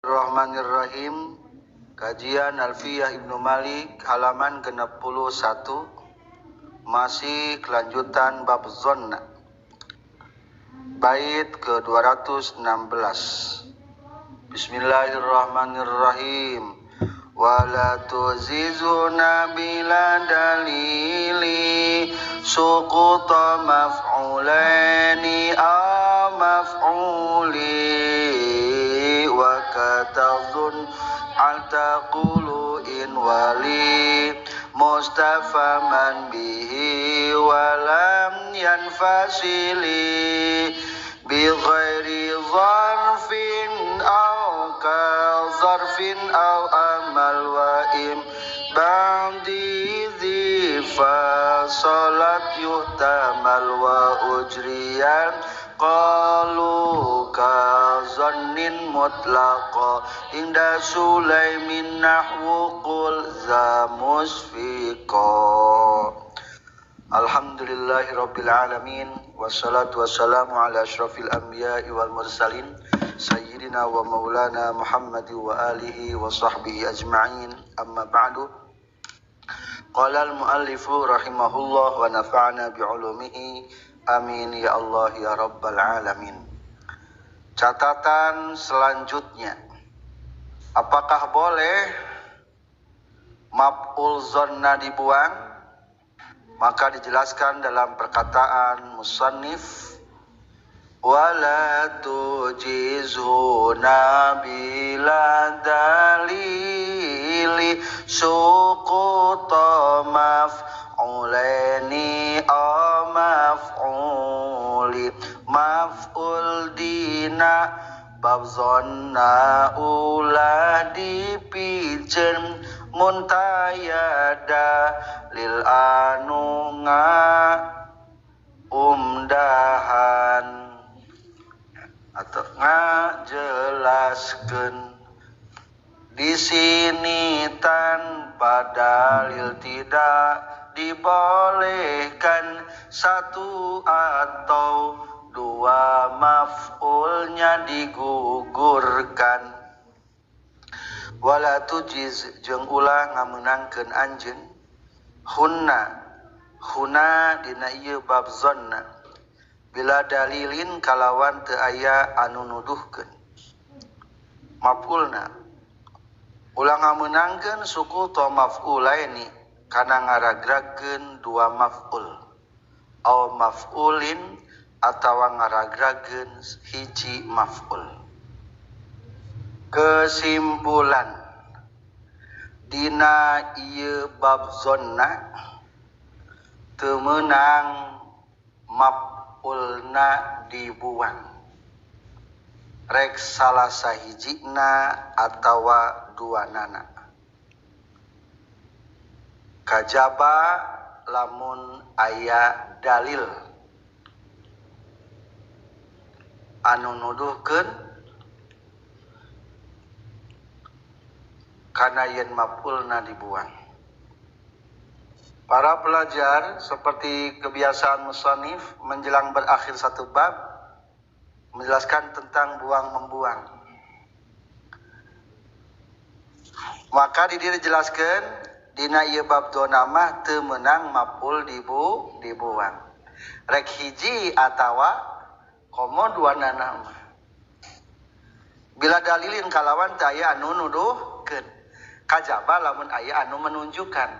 Bismillahirrahmanirrahim. Kajian Alfiyah Ibnu Malik halaman 61. Masih kelanjutan bab zonna. Bait ke-216. Bismillahirrahmanirrahim. Wala tuzizuna bila dalili suquta maf'ulani aw maf'uli wa katazun altaqulu in wali mustafa man bihi walam yanfasili bi ghairi zarfin aw ka zarfin aw amal wa im ba'di zifa salat yuhtamal wa ujriyan qalu ka zannin mutlaqa inda Sulaimin nahwu qul za musfiqa. Alhamdulillahirabbil alamin wassalatu wassalamu ala asyrafil anbiya'i wal mursalin sayyidina wa maulana Muhammad wa alihi wa sahbihi ajma'in. Amma ba'du. Qala al-muallifu rahimahullah wa nafa'ana bi'ulumihi amin ya Allah ya rabbal alamin. Catatan selanjutnya, apakah boleh maf'ul zonna dibuang? Maka dijelaskan dalam perkataan musannif, wala tujizhu nabila dalili suquta maf'ulaini aw maf'uli maf'ul dina bab zonna ulah dipijen muntayada lil anu umdahan atau ngajelaskeun di sini tanpa dalil tidak dibolehkan satu atau dua maf'ulnya digugurkan. Wala tujiz jeung ulah ngameunangkeun anjeun hunna dina ieu bab zonna bila dalilin kalawan teu aya anu nuduhkeun maf'ulna ulah ngameunangkeun suku to maf'ulaini kana ngaragragkeun dua maf'ul aw maf'ulin atawa ngaragragkeun hiji maf'ul. Kesimpulan dina ieu bab zonna teu meunang maf'ulna dibuang rek salah sahijina atawa duanana. Kajaba lamun aya dalil anu nuduhkeun kana yen maf'ulna dibuang. Para pelajar seperti kebiasaan musannif menjelang berakhir satu bab menjelaskan tentang buang-membuang. Maka di diri jelaskan dina ieu bab dona mah teu meunang maf'ul dibuang. Rek hiji atawa komo duanana mah. Bila dalilin kalawan teu aya anu nuduhkeun. Kajaba lamun aya anu menunjukkan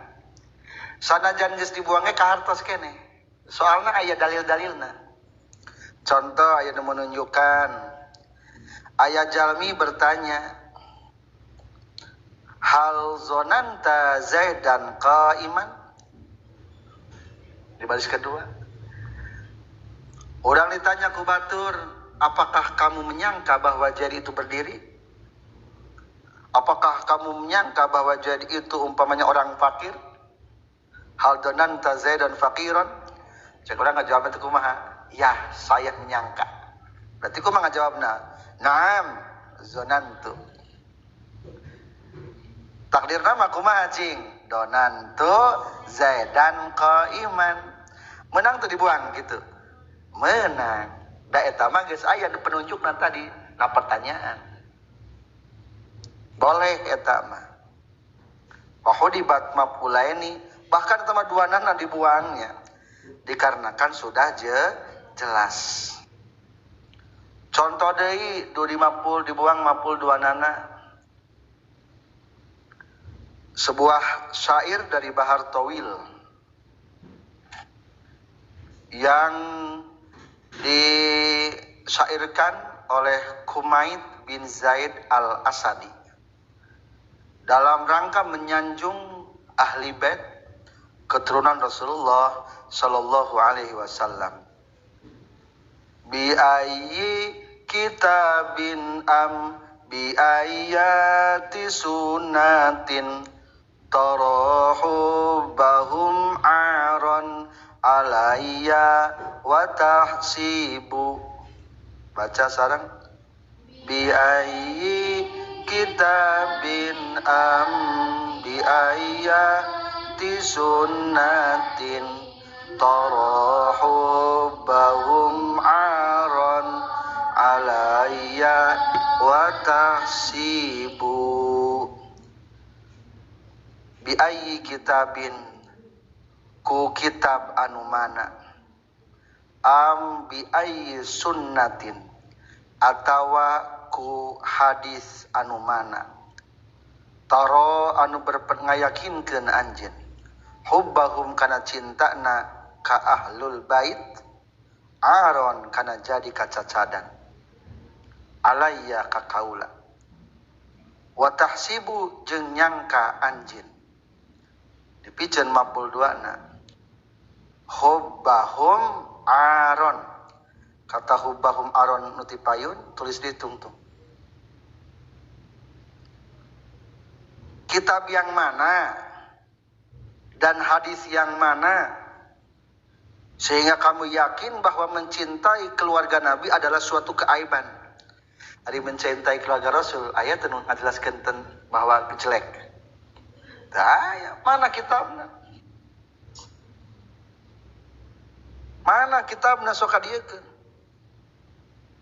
sanajan geus dibuangnya ka hartos keneh soalna aya dalil-dalilna. Contoh aya nu menunjukkan aya jalmi bertanya hal zonanta zaidan qaiman di baris kedua. Orang ditanya ku batur, apakah kamu menyangka bahwa Zaid itu berdiri? Apakah kamu menyangka bahwa Zaid itu umpamanya orang fakir? Hal donanta Zaidan fakiran? Cek orang ngajawab itu kumaha? Ya, saya menyangka. Berarti kumaha ngajawabna? Naam, zonantu. Takdirna mah kumaha cing? Donantu Zaidan qaiman. Menang tuh dibuang gitu. Menang. Da eta mah geus aya penunjukna tadi na pertanyaan. boleh eta mah. Wahudibat mafulaini, bahkan tema duanana dibuangnya dikarenakan sudah jelas. Contoh deui duri maful dibuang maful duanana. Sebuah syair dari Bahar Tawil yang disyairkan oleh Kumaid bin Zaid al-Asadi dalam rangka menyanjung ahli bait keturunan Rasulullah Shallallahu Alaihi Wasallam. Bi ayyi kitabin bi ayati sunnatin tarahubbahum aron alayya wa tahsibu. Baca sareng. Bi ayyi kitabin bi ayati sunnatin tarahubbahum aron alayya wa tahsibu. Bi ayyi kitabin, ku kitab anu mana, bi ayyi sunnatin, atawa ku hadis anu mana, taro anu berpengayakinkeun anjeun hubbahum kana cintana ka ahlul bait aron kana jadi kacacadan alayya ka kaula wa tahsibu jeung nyangka anjeun dipiceun maful duana hubbahum aron. Kata hubbahum aron nutipayun tulis ditungtung. Kitab yang mana dan hadis yang mana sehingga kamu yakin bahwa mencintai keluarga Nabi adalah suatu keaiban. Ari mencintai keluarga Rasul ayat anu ngajelaskeun bahwa jelek. Mana kitabna? Mana kitabna sok kadiekeun?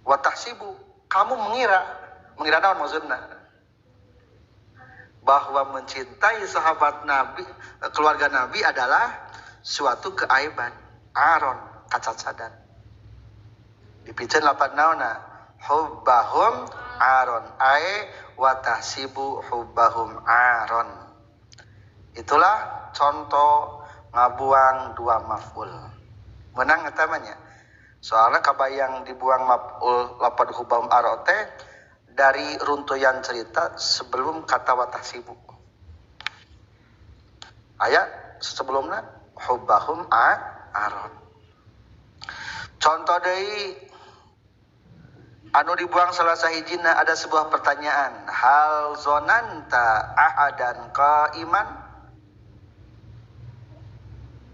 Wa tahsibu, kamu mengira naon maksudna? Bahwa mencintai sahabat Nabi, keluarga Nabi adalah suatu keaiban, aron, kacacadan. Dipiceun lapan naonna? Hubbahum aron, ae wa tahsibu hubbahum aron. Itulah contoh ngabuang dua maf'ul. Menang etamanya. Soalnya kabayang dibuang maf'ul lapad hubbahum arote dari runtuyan cerita sebelum kata watahsibu. Ayat sebelumnya hubbahum aron. Contoh deui anu dibuang salah sahijina ada sebuah pertanyaan, hal zonanta ahadan qaiman?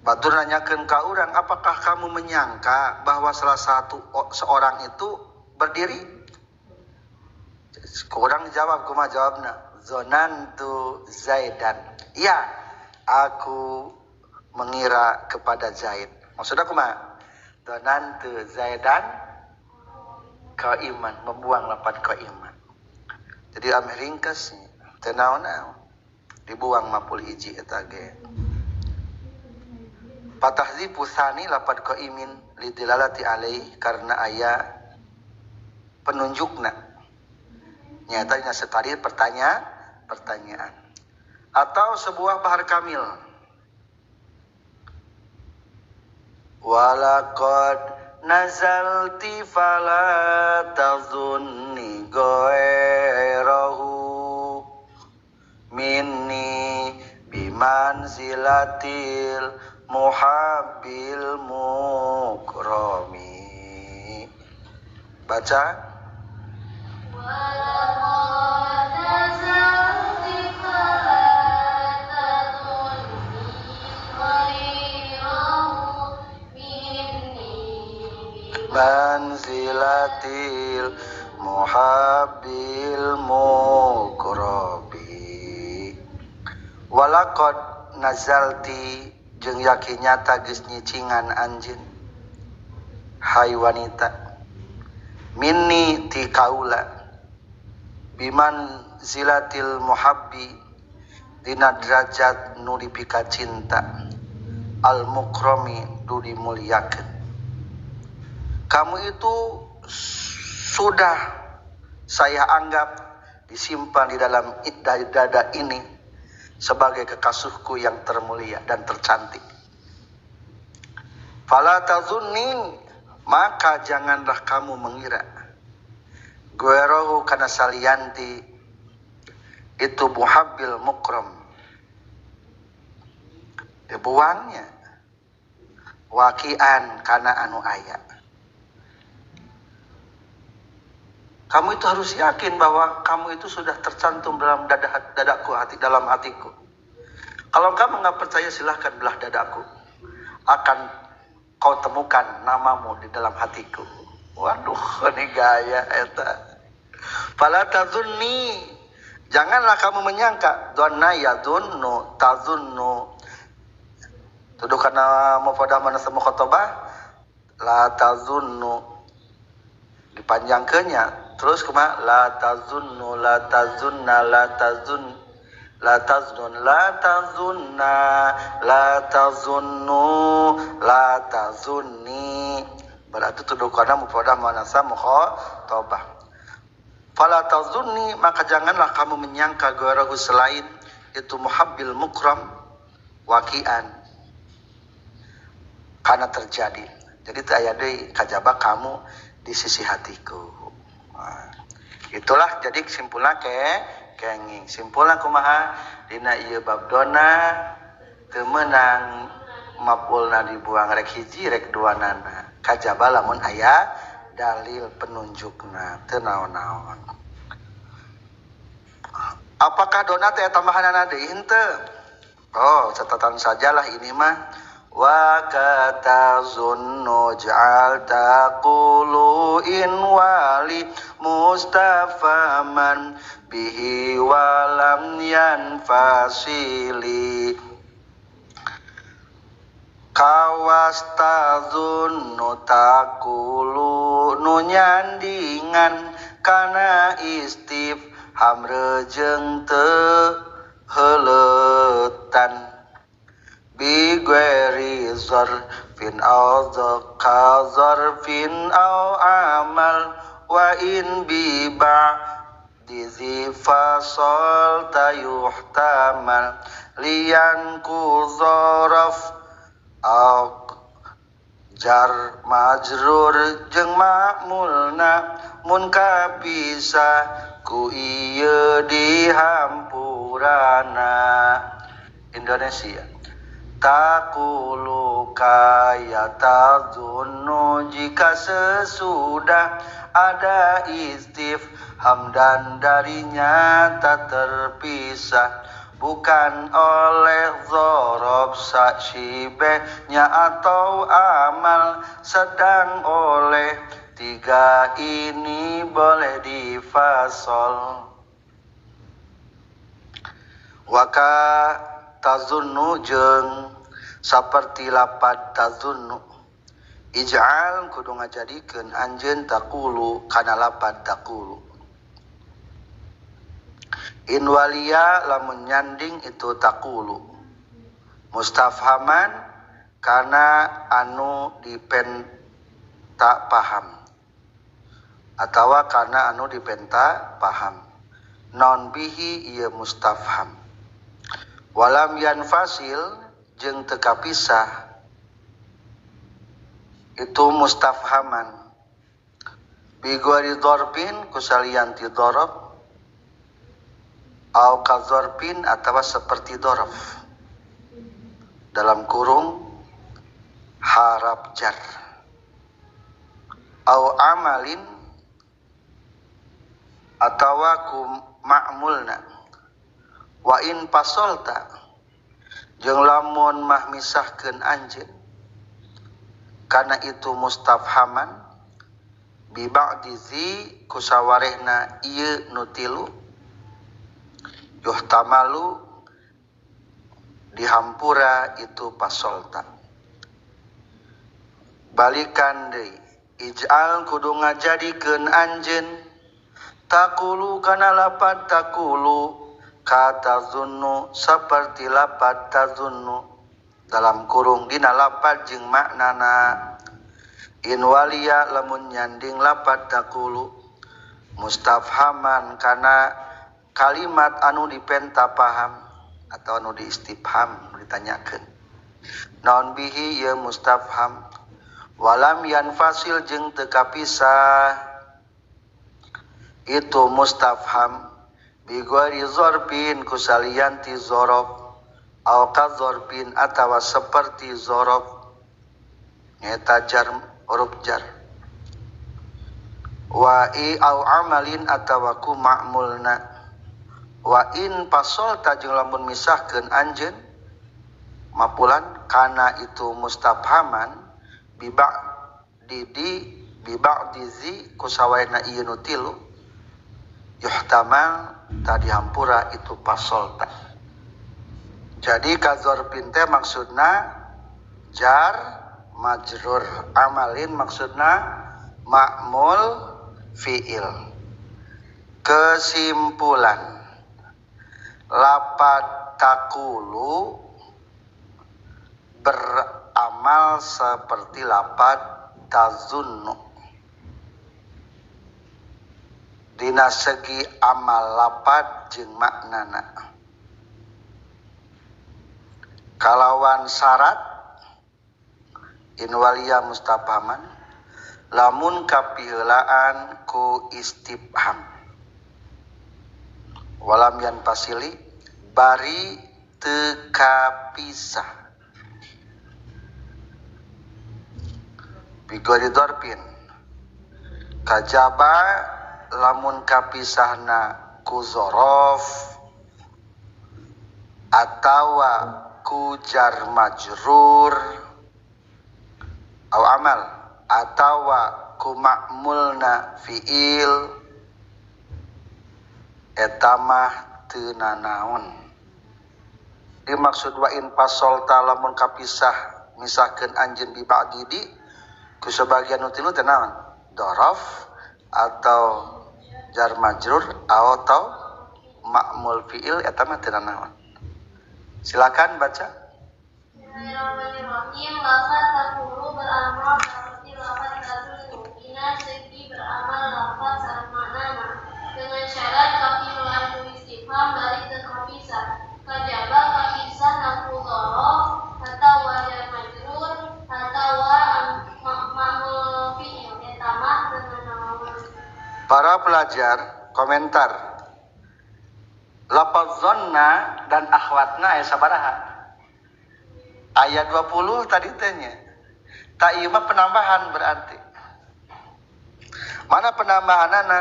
Batur nanyakeun ka urang, apakah kamu menyangka bahwa salah satu seorang itu berdiri? Kurang jawab, kumaha jawabna? Zonantu Zaidan. Iya, aku mengira kepada Zaid. Maksudnya kumaha? Zonantu Zaidan qaiman, membuang lapan qaiman. Jadi ame ringkas teu naon-naon. Dibuang maf'ul hiji eta ge. Patahdzifu tsani lapad qaimin lidilalati alaihi karena aya penunjukna. Nyatanya sekali pertanyaan atau sebuah bahar kamil. Walaqad nazalti fala tazunni ghairahu minni bimanzilatil muhabbil mukrami. Baca. Walaqad nazalti fala tazunni ghairahu minni manzilatil muhabbil mukrabi. Walaqad nazalti jeung yakin nyata geus nyicingan anjeun hai wanita minni ti kaula biman zilatil muhabbi dina derajat nu dipika cinta al mukrami nu dimuliakeun. Kamu itu sudah saya anggap disimpan di dalam dada ini sebagai kekasihku yang termulia dan tercantik. Fala tazunni, maka janganlah kamu mengira guerohu kana salianti itu muhabbil mukram, dibuangnya wakian kana anu aya. Kamu itu harus yakin bahwa kamu itu sudah tercantum dalam dadaku, dalam hatiku. Kalau kamu nggak percaya, silahkan belah dadaku, akan kau temukan namamu di dalam hatiku. Waduh, ini gaya eta. Fala tazunni, janganlah kamu menyangka. Dhanna yadunnu tazunnu. Tuduh kana mufadah mana sama khotobah. La tazunnu, dipanjangkeunnya. Terus kumaha? La tazunnu, la tazunna, la tazun, la taznun, la tazunna, la tazunnu, la tazunni. Berarti tuduhkanna mufradah muannatsa mukhatabah. Fala tazunni, maka janganlah kamu menyangka ghayrahu selain itu muhabbil mukram waqian, karena terjadi. Jadi aya deui kajaba kamu di sisi hatiku. Nah, itulah jadi kesimpulan kenging. Simpulan kumaha dina ieu bab dona teu meunang maf'ulna dibuang rek hiji rek duanana. Kajaba lamun aya dalil penunjukna teu naon-naon. Apakah dona teh tambahanana deui henteu? Oh, catatan sajalah ini mah. Wa katazunnu ja'al taqulu in wali mustafaman bihi walam yanfasili kawastazunnu taqulu nu nyandingan kana istifham rejeung teu heuletan bi ghairi zarfin aw zarfin aw amal wa in bi ba'di zi fasal tayuhtamal liyan ku zaraf aw jar majrur jeung ma'mulna mun kapisa ku ieu dihampurana. Indonesia. Taqulu kaya tazunnu, jika sesudah ada istifham dan darinya tak terpisah, bukan oleh dzaraf syibehnya atau amal, sedang oleh tiga ini boleh difasol. Waka tazunnu jeung saperti lapad tazunnu ij'al kudu ngajadikeun anjeun taqulu kana lapad taqulu. In waliya lamun nyanding itu taqulu mustafhaman kana anu dipenta paham atawa kana anu dipenta paham. Non bihi ieu mustafham. Walam yanfasil jeung teu kapisah itu mustafhaman bi ghairi dzarfin kusalianti dzaraf au ka dzarfin atawa seperti dzaraf dalam kurung harap jar au amalin atawa ku ma'mulna. Wa in pasolta jeung lamun mah misahkeun anjeun kana itu mustafhaman bi ba'di zi kusawarehna ieu nu tilu yuhtamalu dihampura itu pasolta. Balikan deui ij'al kudu ngajadikeun anjeun Takulu kana lapad takulu kata zunnu seperti lapad tazunnu dalam kurung dina lapad jeung maknana in waliya lamun nyanding lapad takulu mustafhaman kana kalimat anu dipenta paham atau anu diistifham ditanyakeun naon bihi ya mustafham walam yanfasil jeung teu kapisah itu mustafham bi ghairi dzarfin kusalian ti dzaraf au ka dzarfin atawa seperti dzaraf nyata jar huruf jar wa i au amalin atawa ku ma'mulna wa in pasol tajung lamun misahkeun anjeun mapulan kana itu mustafhaman bibak didi bibak dizi kusawaina ieu nu tilu yuhtamal tadi hampura itu pasol ta jadi kadzarfin teh maksudna jar majrur amalin maksudna ma'mul fi'il kesimpulan lapad takulu beramal seperti lapad tazunnu dina segi amal lapad jeung maknana kalawan syarat in waliya mustafhaman lamun kapiheulaan ku istifham walam yan pasili bari teu kapisah bigori dorpin kajaba lamun kapisahna ku zorof atawa ku jar majrur au amal atawa ku ma'mulna fi'il etamah teu nanaon dimaksud wa in pasolta lamun kapisah misahkeun anjeun bi ba'didi ku sebagian nu tilu teh naon dzaraf atau jar majrur atau ma'mul fi'il eta mah teu naon silakan baca. Bismillahirrahmanirrahim. Lafaz takulu beramal seperti lafaz tazunnu dina segi beramal lafaz sareng maknana dengan syarat kafilan ku istifham bari teu kapisah kajaba kapisah naku dzaraf atawa jar majrur atawa ma'mul fi'il eta mah teu naon. Para pelajar komentar lafaz zonna dan akhwatna aya sabaraha ayat 20 tadi tanya tak ieu mah penambahan berarti mana penambahanana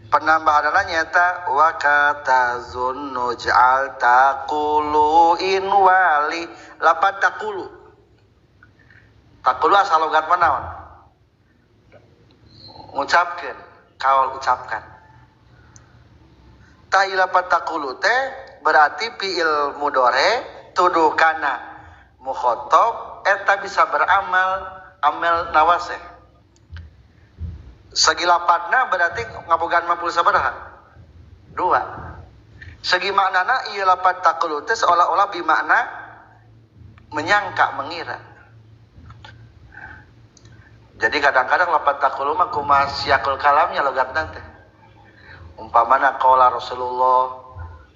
penambahanana nyata wa kata zunnu ja'al taqulu in wali lafaz taqulu asal logat manaon ngucapkeun kaul ucapkan ta lafaz taqulu teh berarti fi'il mudhari tuduh kana mukhatab eta bisa beramal amal nawasih segi lapadna berarti ngabogaan maf'ul sabaraha dua segi maknana ieu lafaz taqulu teh seolah-olah bimakna menyangka mengira jadi kadang-kadang lafaz taqulu mah kumaha siaqul kalamnya logatna teh umpamana qala Rasulullah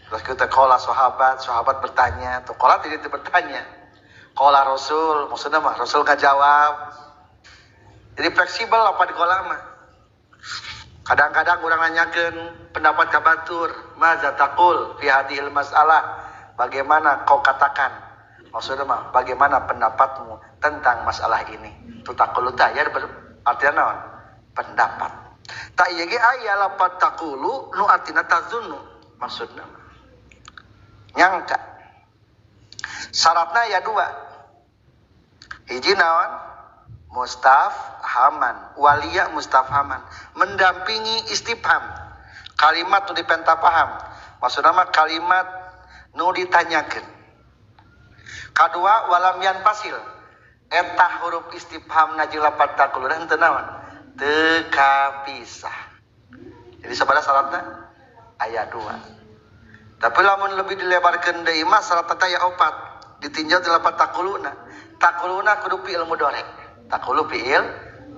terus kita qala sahabat bertanya tuh qala tidak bertanya qala Rasul maksudnya mah Rasul ngajawab jadi fleksibel apa di qala mah kadang-kadang urang nanyakeun pendapat kabatur maza taqul fi hadhil mas'alah bagaimana kau katakan maksudnya mah bagaimana pendapatmu tentang masalah ini tu taqulu ta ya artinya naon pendapat tak ieu ge aya lafaz taqulu nu artina tazunnu maksudna nyangka syaratna ya dua hiji naon mustafhaman waliya mustafhaman mendampingi istifham kalimat nu dipenta paham maksudna mah kalimat nu ditanyakeun kadua walam yan pasil eta huruf istifham najil lafaz taqulu teu naon teu kapisah Jadi sabaraha syaratna aya 2. Tapi lamun lebih dilebarkeun deui mah syaratna aya 4 ditinjau ti lapat taquluna. Taquluna kudu fi'il mudhari. Taqulu fi'il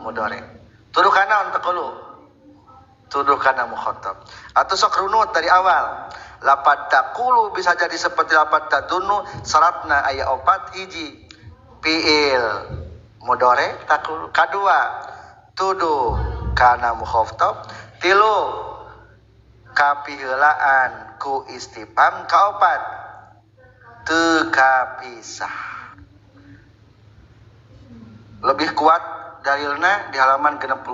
mudhari. Tuduh kana taqulu. Tuduh kana mukhatab. Atau sok runut dari awal. Lapat taqulu bisa jadi seperti lapat tadunnu syaratna aya 4 hiji fi'il mudhari taqulu. Kadua tuduh kana mukhatab. Tilu kapiheulaan ku istifham. Kaopat teu kapisah. Lebih kuat dalilna di halaman 62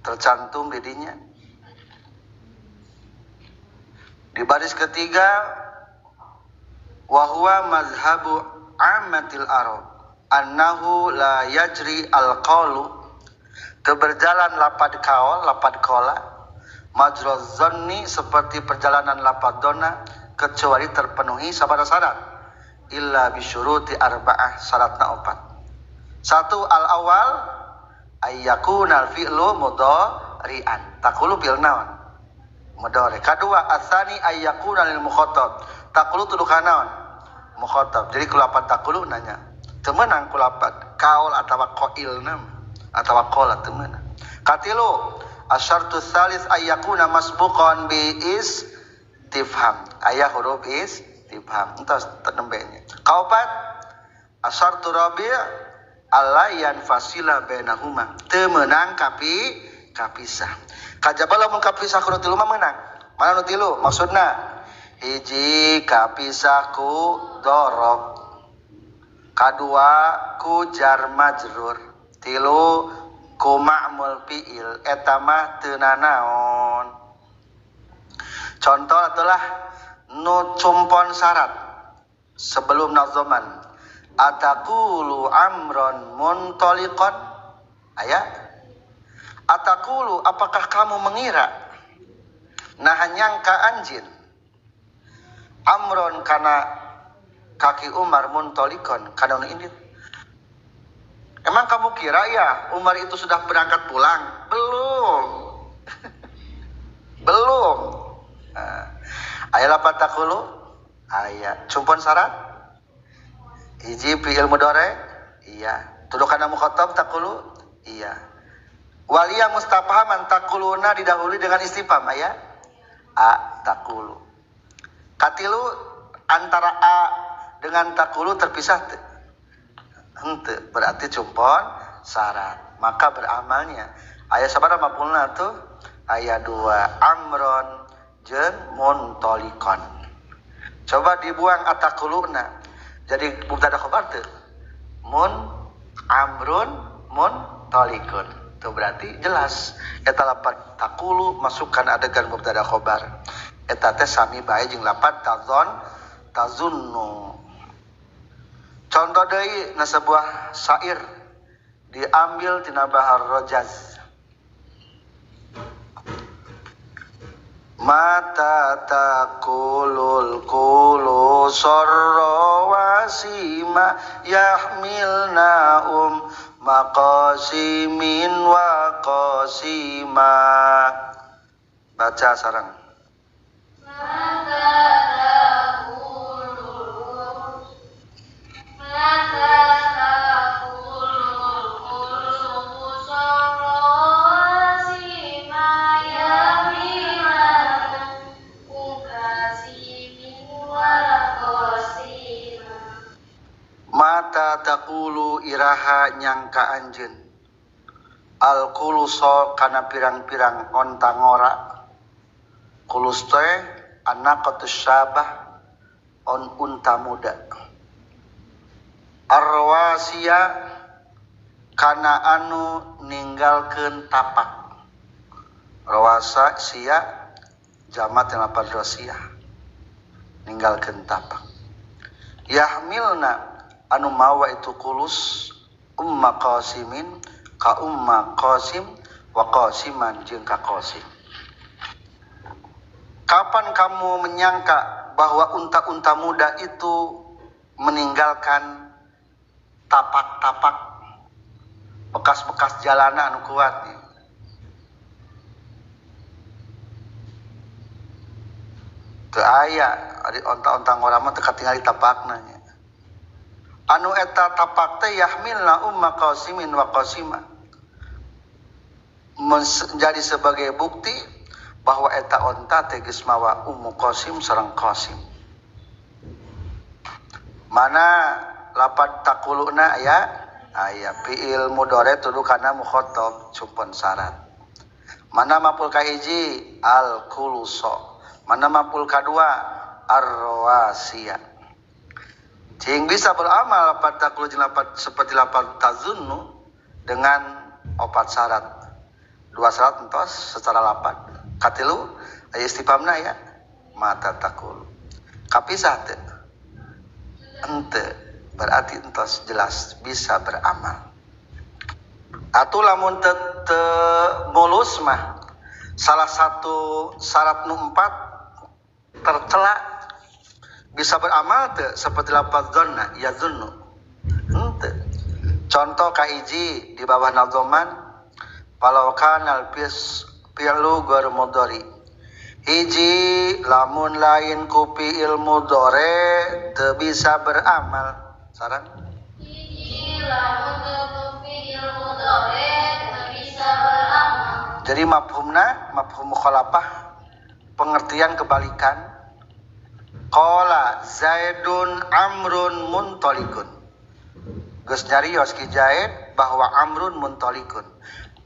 tercantum di dinya. Di baris ketiga wa huwa mazhabu ammatil arab annahu la yajri al-qaulu teu berjalan lapad qaul lapad qala majraz zanni seperti perjalanan lapad donna kecuali terpenuhi sabaraha syarat illa bisyuruti arba'ah syaratna 4. 1 al-awal ayyakunal fi'lu mudhari'an. Taqulu fi'il naon? Mudhari. Kadua asani ayyakuna lil mukhatab. Taqulu tuduh kana naon? Mukhatab. Jadi kulapat taqulu nanya. Teu meunang kulapat qaul atawa qailna atawa qala teu meunang. Katilu asyartu tsalis ayyakuna masbuqan bi istifham. Aya huruf istifham. Entos tenembenya. Kaopat asyartu rabi' alayan fasila bainahuma teu meunang kapisah. Kajaba lamun kapisah ku tilu mah meunang. Mana nu tilu? Maksudna hiji kapisah ku dorob, kadua ku jar majrur, tilu ku ma'mul fi'il eta mah teu nanaon. Contoh adalah nu cumpon syarat sebelum nazoman. Atakulu amron muntoliqon. Aya. Atakulu apakah kamu mengira nah nyangka anjin amron kana kaki Umar muntolikon kana ini. Emang kamu kira ya Umar itu sudah berangkat pulang? Belum. Belum. Aya lapat taqulu aya cumpon syarat hiji fi'il mudhari iya tuduh kana mukhatab taqulu iya waliya mustafhaman taquluna didahului dengan istifham aya a taqulu. Katilu antara a dengan taqulu terpisah henteu berarti cumpon syarat maka beramalnya aya sabaraha maf'ulna tuh aya 2 amron jeung muntolikon. Coba dibuang ataquluna jadi mubtada khabar teu mun amrun mun talikun itu berarti jelas eta lapat taqulu masukkan adegan mubtada khabar eta teh sami bae jeung lapat tazunnu. Contoh deui na sebuah syair diambil tina Bahar Rajaz. Mata takulul kulu sorro wasima yahmilna maqasimin wa qasima. Baca sarang. Mata taqulu iraha nyangka anjeun al kuluso kana pirang-pirang onta ngora kulus teh anaqatus syabah on unta muda arwasiya kana anu ninggalkeun tapak rawasa sia jamat yang lapan rosiyah ninggalkeun tapak yahmilna anu mawa itu kulus umma qasimin ka umma qasim wa qasiman jeung ka qasim. Kapan kamu menyangka bahwa unta-unta muda itu meninggalkan tapak-tapak bekas-bekas jalanan anu kuat nih. teu aya ari onta-ontang urang mah teu katingali tapakna nya. Anu eta tapak teh yahmilna umma qasimin wa qasima, menjadi sebagai bukti bahwa eta onta teh geus mawa ummu qasim sareng qasim. Mana lapad taquluna aya fiil mudhari tuduh kana mukhatab cumpun syarat. Mana maf'ul kahiji al kuluso, mana maf'ul kadua ar-rawasiya. Cing bisa beramal lapad taqulu jeung lapad seperti lapad tazunnu dengan opat syarat. Dua syarat entos secara lapad. Katilu aya istifhamna ya mata taqul. Kapisah teu? Henteu, berarti entos jelas bisa beramal. Atuh lamun teu mulus mah salah satu syarat nu 4 tercela bisa beramal teu seperti lafaz dzanna yazunnu. Henteu. Contoh kahiji di bawah nadzoman falau kanal fi'lu ghair mudhari. Hiji lamun lain ku fi'il mudhari teu bisa beramal. Saran? Hiji lamun teu fi'il mudhari teu bisa beramal. Jadi mafhumna mafhum mukhalafah pengertian kebalikan. Qala Zaidun Amrun muntalikun. Geus nyarios ki Zaid bahwa Amrun muntalikun.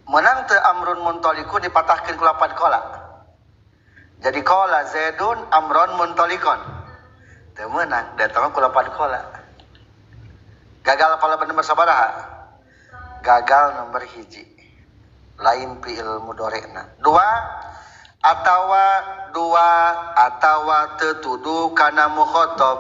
Menang teu Amrun muntalikun dipatahkeun ku lafaz qala. Jadi qala Zaidun Amrun muntalikun. Teu meunang datang ku lafaz qala. Gagal qala nomor sabaraha? Gagal nomor hiji. Lain fi'il mudhari'na. Atawa tetuduh kana mukhatab.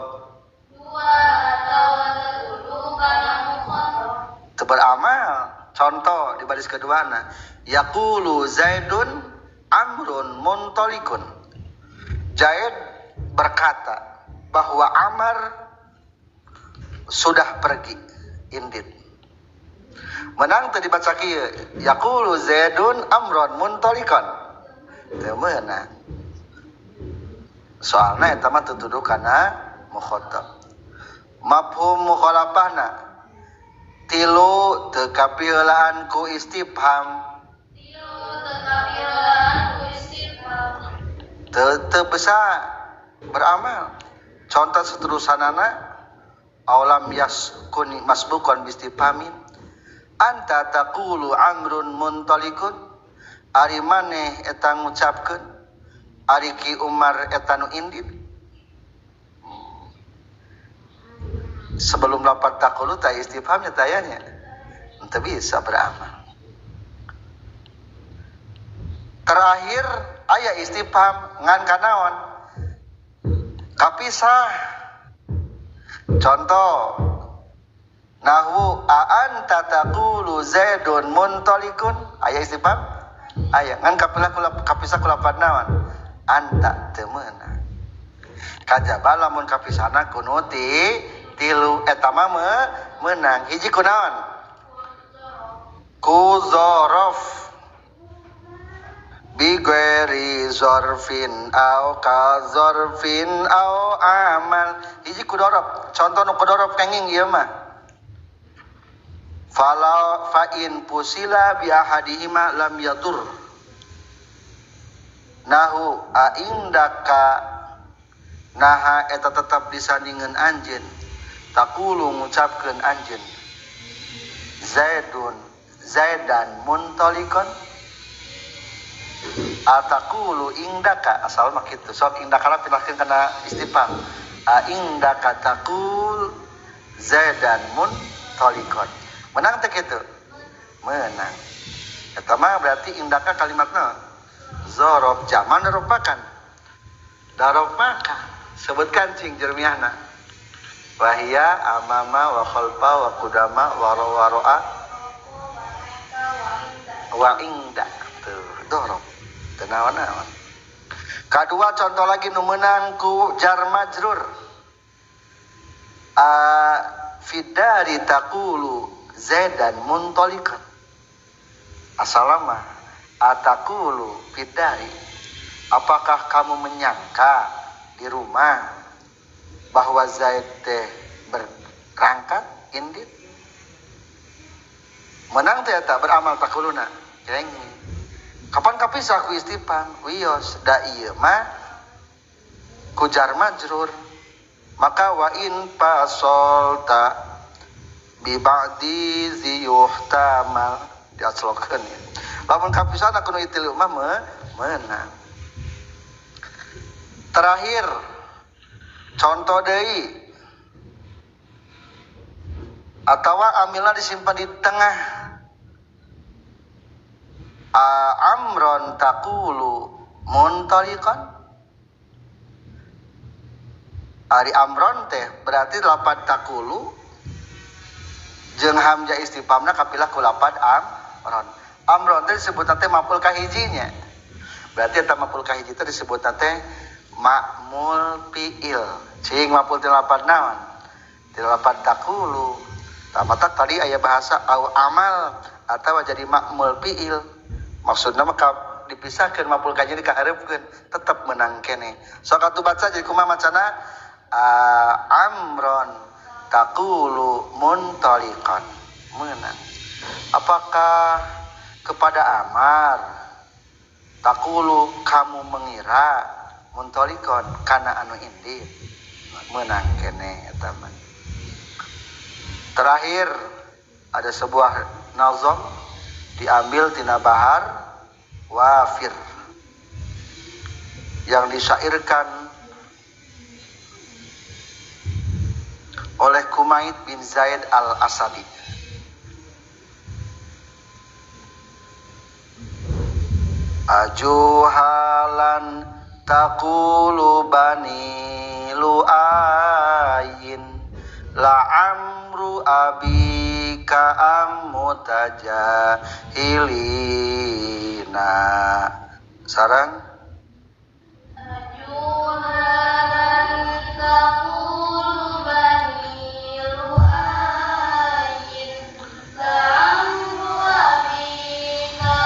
Teu beramal. Contoh di baris keduana, yaqulu Zaidun Amrun muntalikun. Zaid berkata bahwa Amr sudah pergi, indit. Menang teu dibaca kieu, yaqulu Zaidun Amrun muntalikun. Teu meunang. Soalna eta mah tutuduh kana mukhatab. Mafhum mukhalafahna tilu teu kapielaan ku istifham. Teu bisa beramal. Contoh seterusanana aulam yaskun masbuqan bistifhamin. Anta taqulu Amrun muntalikun. Ari maneh eta ngucapkeun ari Ki Umar eta nu indit. Sebelum lafaz taqulu ta istifhamnya tayanya teu bisa beramal. Terakhir aya istifham ngan kanaon? Kapisah. Contoh nahwu a anta taqulu Zaidun muntalikun. Aya istifham? Aya ngan kapisah ku lafaz naon? Anta teu meunang. Kajaba lamun kapisahna kudu tilu eta mah meunang. Hiji kunaon? Ku dzaraf bi ghairi zarfin au ka zarfin au amal. Hiji ku dzaraf. Contoh nu ku dzaraf kenging ieu mah. Fala fa in pusila bi ahadihima lam yadur. Nahu a indaka naha eta tetap disandingeun anjeun. Taqulu ngucapkeun anjeun. Zaidan muntalikun. Ataqulu indaka asal mah kitu. Sok indaka pinahkeun kana istifham. A indaka taqul Zaidan muntalikun. Menang teh kitu? Menang. Eta mah berarti indaka kalimatna dzaraf jaman rupakan. Daraf maka sebutkan cing jermiahna. Wahia amama wa khalfa wa qudama wa ra'a wa inda. Tuh, dzaraf. Teu naon-naon. Kadua contoh lagi nu meunang ku jar majrur. Fidari taqulu Zaidan muntalikan. Asalama ataqulu fidari. Apakah kamu menyangka di rumah bahwa Zaid teh berangkat indit menang teh tak beramal takuluna cengi kapan kapisah ku istifham wios da ieu mah ku jar majrur maka wa in fasolta bi ba'di ziyuhtamal diaslokeun ya lamun kapisah kudu itil mah menang. Terakhir contoh deui atawa amilna disimpan di tengah amron taqulu muntaliqan ari amron teh berarti lapad taqulu jeung hamzah istifhamna kapilah ku lapad amron teh disebutna teh maf'ul kahijinya berarti eta maf'ul kahiji teh disebutna teh ma'mul fi'il cing maf'ul teh lapad naon teh lapad taqulu tamata tadi aya bahasa au amal atawa jadi ma'mul fi'il maksudna mah dipisahkeun maf'ul kahiji dikahareupeun tetep menang keneh sok atuh baca jadi kumaha macana amron taqulu muntaliqan menang apakah kepada Amar taqulu kamu mengira muntaliqan kana anu indit menang keneh eta mah. Terakhir ada sebuah nazam diambil tina bahar wafir yang disyairkan oleh Kumaid bin Zaid al-Asadi. Ajuhalan taqulu bani lu'ayin la'amru abika ammutajahilina sarang ajuhalan taqulu bani lu'ayin la'amru abika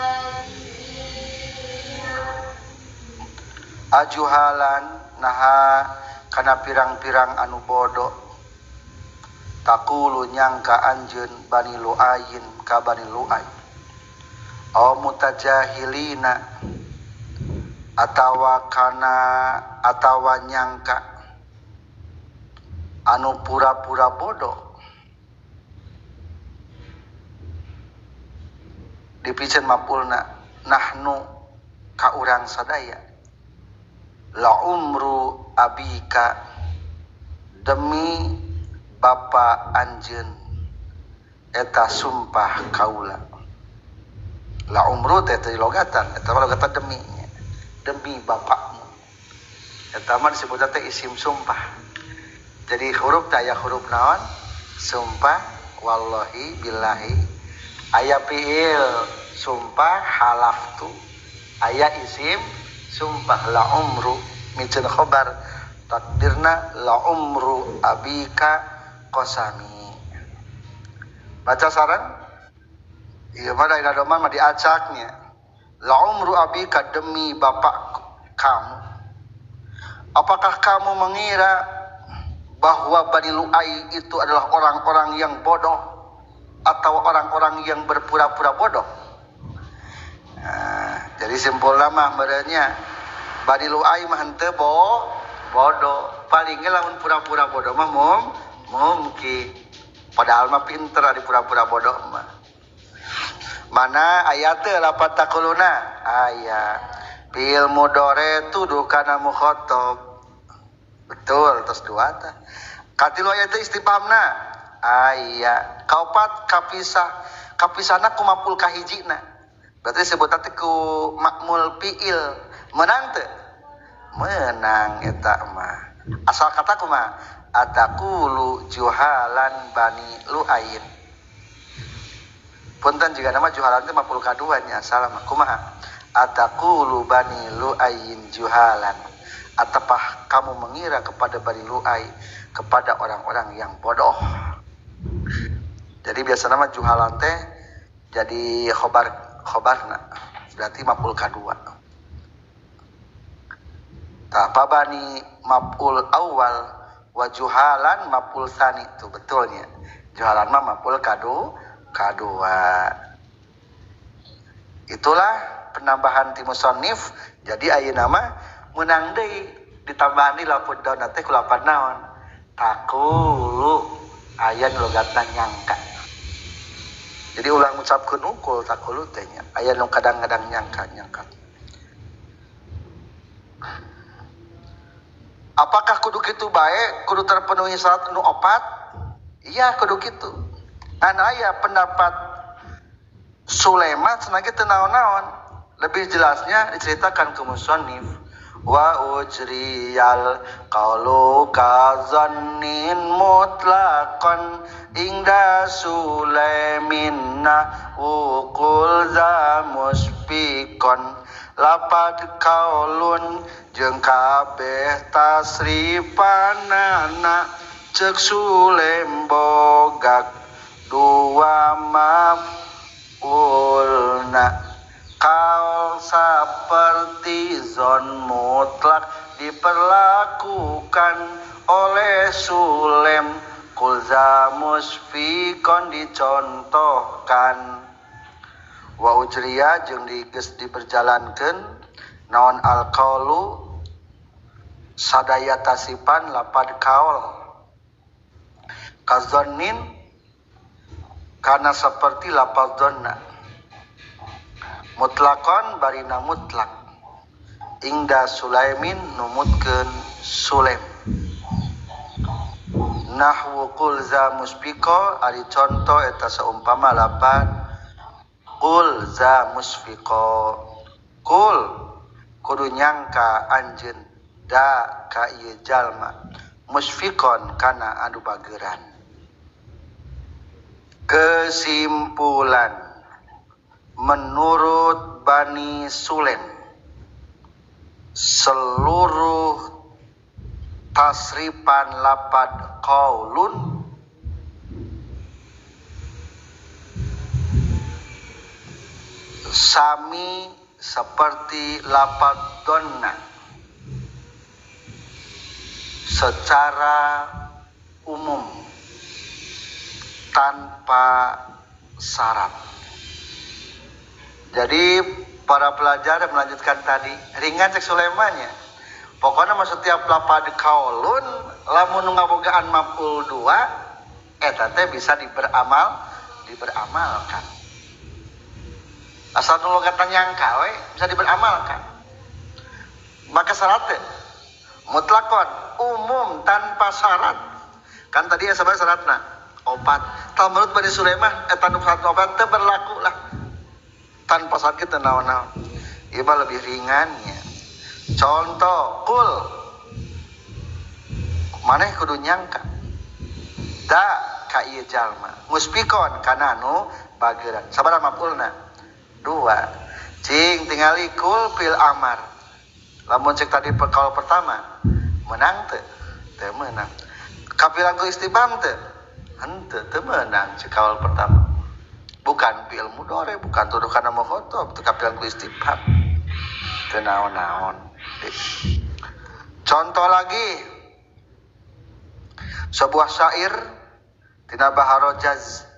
ammutajahilina ajuhalan naha kana pirang-pirang anu bodoh taqulu nyangka anjeun bani lu'ayin ka bani lu'ay aw mutajahilina atawa nyangka anu pura-pura bodoh dipikeun mapulna nahnu ka urang sadaya la umru abika demi bapa anjeun eta sumpah kaula la umru teh teh logatan eta logatan demi bapakmu eta mah disebutna teh isim sumpah jadi huruf teh aya huruf naon sumpah wallahi billahi aya fiil sumpah halaftu aya isim sumpah la umru miceun khobar takdirna la umru abika qasami baca sareng ieu mah dina doman mah diacaknya la umru abika demi bapak kamu apakah kamu mengira bahwa Bani Lu'ay itu adalah orang-orang yang bodoh atau orang-orang yang berpura-pura bodoh. Nah, jadi simpulna mah merenya Bani Lu'ay mah henteu bodoh. Paling lamun pura-pura bodoh mah mungkin. Padahal mah pinter ari pura-pura bodoh mah. Mana ayat teh lapat taquluna? Aya. Bil mudhari tuduh kana mukhatab. Betul, terus dua tah. Katilu ayat teh istifhamna. Aya. Kaopat kapisahna ku maf'ul kahijina. Berarti sebutan teh ku makmul fiil. Menang teu? Menang eta mah. Asal kata kumaha? Ataqulu juhalan Bani Lu'ayin. Punten juga nama juhalan teh maf'ul kadua nya asal mah kumaha? Ataqulu Bani Lu'ayin juhalan. Atapah kamu mengira kepada Bani Lu'ay kepada orang-orang yang bodoh. Jadi biasa nama juhalan teh jadi khobarna berarti maf'ul kadua. Pabani maf'ul awal wa juhalan maf'ul tsani itu betulnya. Juhalan mah maf'ul kadua. Itulah penambahan ti musannif. Jadi ayeuna mah meunang deui ditambahan di lafuz dauna teh ku lafaz naon? Takulu aya nu logatna nyangka. Jadi ulang ngucapkeun ukul takulu teh nya. Aya nu kadang-kadang nyangka. Apakah kudu kitu bae? Kudu terpenuhi syarat nu opat? Iya kudu kitu. Aya pendapat Sulaiman cenah teu naon-naon. Lebih jelasnya diceritakan ke musannif. Wa ujriyal qaulu kazannin mutlaqan ingda Sulaiminna ukul za musfiqon lapad kaulun jeung kabeh tasrifanana ceuk Sulaim bogak dua maf'ulna. Kaul seperti zon mutlak diperlakukan oleh Sulaim kulza musfiqon dicontohkan. Wa ujriya jeung diperjalankeun naon al-qaulu sadaya tasipan lapad kaul kazannin kana seperti lapad dhanna mutlakon barina mutlak ingda Sulaimin numutkeun Sulaim nahwu qul za musfiqo ari contoh eta saumpama lapan qul za musfiqo qul kudu nyangka anjeun da ka ieu jalma musfiqon kana anu bageuran. Kesimpulan menurut Bani Sulaim seluruh tasrifan lapad qaulun sami seperti lapad donna secara umum tanpa syarat. Jadi para pelajar melanjutkan tadi ringan cek Sulaimannya. Pokoknya mah setiap lapad qaulun lamun ngabogaan maf'ul dua eta teh bisa diberamalkan. Asal nu logatna nyangka we bisa diberamalkan. Maka syaratnya mutlakon umum tanpa syarat. Kan tadi ya sebenarnya syaratna opat. Tah menurut Bani Sulaiman eta nu syarat opat teh berlaku lah. Tanpa sakit dan naon-naon. Ieu mah lebih ringannya. Contoh kul maneh kudu nyangka da ka ieu jalma muspikon kana anu bageuran. Sabaraha maf'ulna? 2. Cing tingali kul fil amar. Lamun cek tadi kaul pertama menang teu? Teu meunang. Kapilan ku istifham teu? Henteu teu meunang cek kaul pertama. Bukan fi'il mudhari, bukan tuduhan mukhatab, teu kapilan ku istifham. Teu naon-naon. Contoh lagi sebuah syair tina Baharojaz.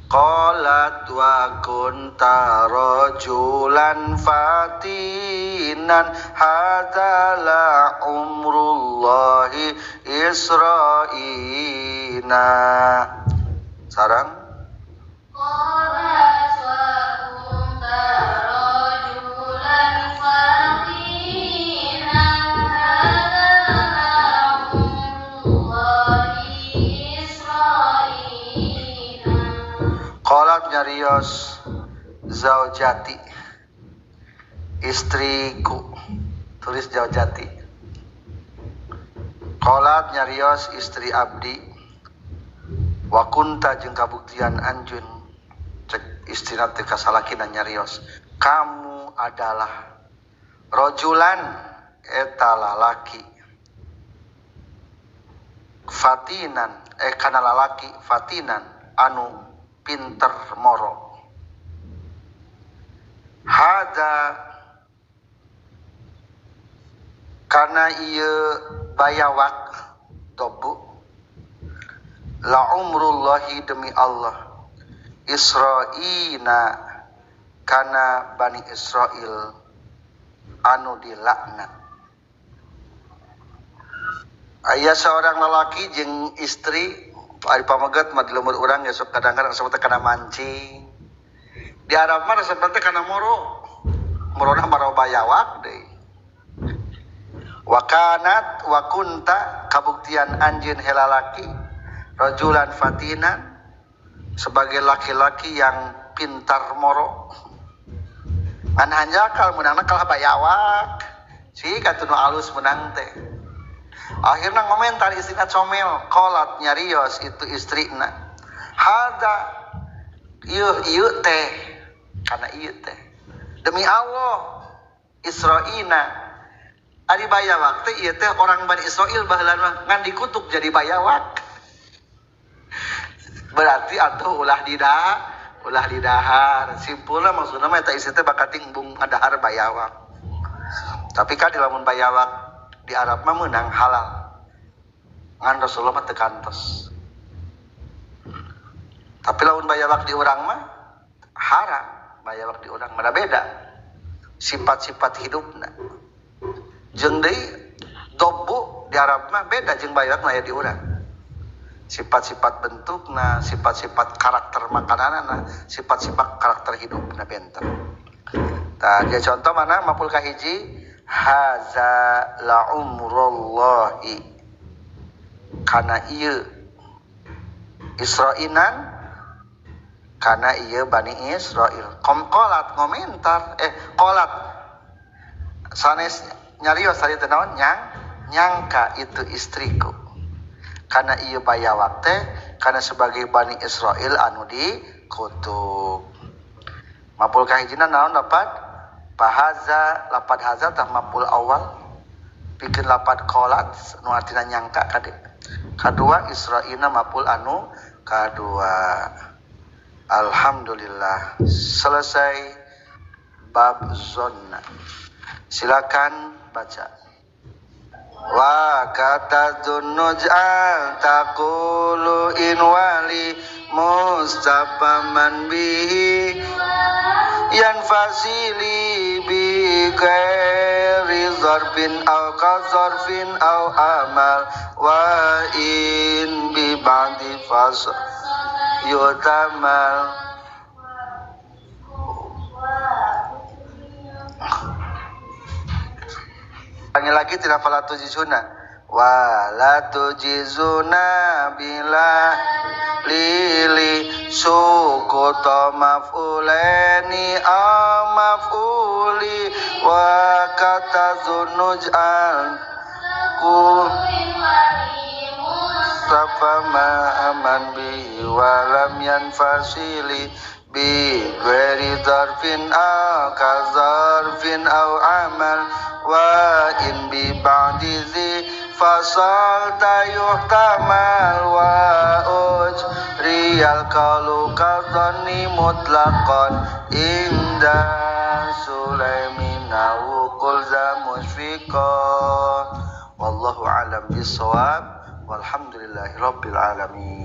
Qalat wa kunta rajulan fatinan hadzala umrullahi isra'ina. Sarang Qalat nyarios zaujati istriku, tulis zaujati. Qalat nyarios istri abdi wa kunta jeung kabuktian anjeun cek istrina teh kasalakina nyarios kamu adalah rojulan eta lalaki fatinan kana lalaki fatinan anu pinter moro. Hada Karena ieu bayawak dobu la umrullahi demi Allah Israina kana Bani Israil anu dilaknat. Aya seorang lelaki jeung istri ari pamegat mah di lembur urang ya sok kadang-kadang sebutna kana mancing. Di Arab mah sebutna kana moro. Morona maro bayawak deui. Wa kanat wa kunta kabuktian anjeun helalaki rajulan fatinan sebagai laki-laki yang pintar moro. Ngan hanjakal meunangna kalah bayawak. Si katunu alus menang teh. Akhirna ngomentar istrina comel, qolat nyarios itu istrina. Hada ieu teh kana ieu teh. Demi Allah Israina ari bayawak teh ieu teh orang Bani Israil baheula ngan dikutuk jadi bayawak. Berarti atuh ulah didahar. Simpulna maksudna mah eta istri teh bakating embung ngadahar bayawak. Tapi kan di lamun bayawak di Arab mah meunang halal. Ngan Rasulullah mah teu kantos. Tapi lamun bayawak di urang mah haram. Bayawak di urang mah beda. Sifat-sifat hidupna. Jeung deui dobu di Arab mah beda jeung bayawak aya di urang. Sifat-sifat bentukna, sifat-sifat karakter makananna, sifat-sifat karakter hidupna benten. Tah dia contoh mana mapul kahiji haza la umrullahi kana ieu Israinan kana ieu Bani Israil. Qolat komentar qolat sanes nyarios tadi teh naon nyangka itu istriku. Karena ieu bayawak teh karena sebagai Bani Israil anu dikutuk. Mapul kahijina naon lapat pahaza lapad haza tah mapul awal pikeun lapad qolat nu artina nyangka kade. Kadua Israina mapul anu kadua. Alhamdulillah selesai bab zonna. Silakan baca. Wa kata dunuj'al taqulu in wali mustafa man bihi yanfasili bi ghairi zarfin aw qazarfin aw amal wa in bi ba'di fas yutamal. Lagi tidak fala tujizuna wa la tujizuna bila lili sukuta maf'ulani aw maf'uli wa kata zunuj'al ku tafama aman bi wa lam yanfasili bi ghairi zarfin aw kazarfin aw amal wa in bi ba'di zi fasal tayuhtamal wa uj riyal qalu kadhani mutlaqan inda sulaimina wukul zamushfiqan wallahu alam bisawab walhamdulillahi rabbil alamin.